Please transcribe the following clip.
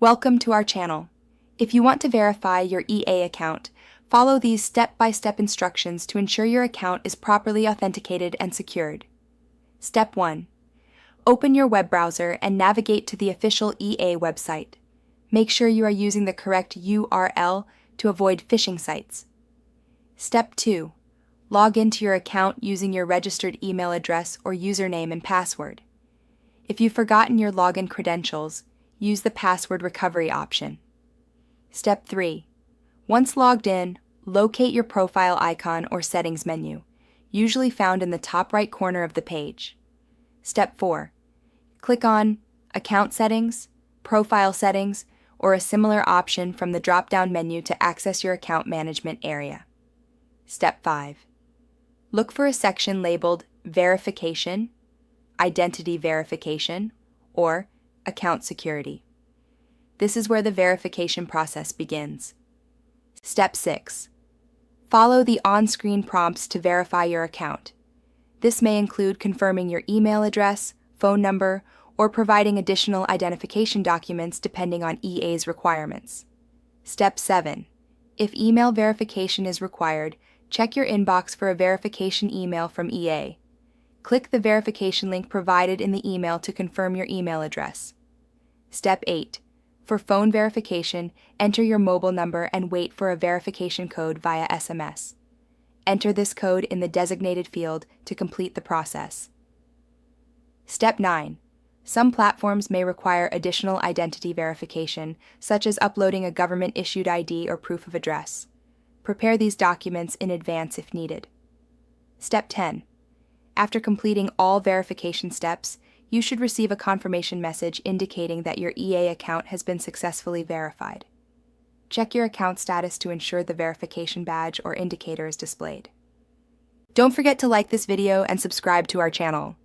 Welcome to our channel. If you want to verify your EA account, follow these step-by-step instructions to ensure your account is properly authenticated and secured. Step 1. Open your web browser and navigate to the official EA website. Make sure you are using the correct URL to avoid phishing sites. Step 2. Log into your account using your registered email address or username and password. If you've forgotten your login credentials, use the password recovery option. Step 3. Once logged in, locate your profile icon or settings menu, usually found in the top right corner of the page. Step 4. Click on Account Settings, Profile Settings, or a similar option from the drop-down menu to access your account management area. Step 5. Look for a section labeled Verification, Identity Verification, or Account Security. This is where the verification process begins. Step 6. Follow the on-screen prompts to verify your account. This may include confirming your email address, phone number, or providing additional identification documents depending on EA's requirements. Step 7. If email verification is required, check your inbox for a verification email from EA. Click the verification link provided in the email to confirm your email address. Step 8. For phone verification, enter your mobile number and wait for a verification code via SMS. Enter this code in the designated field to complete the process. Step 9. Some platforms may require additional identity verification, such as uploading a government-issued ID or proof of address. Prepare these documents in advance if needed. Step 10. After completing all verification steps, you should receive a confirmation message indicating that your EA account has been successfully verified. Check your account status to ensure the verification badge or indicator is displayed. Don't forget to like this video and subscribe to our channel.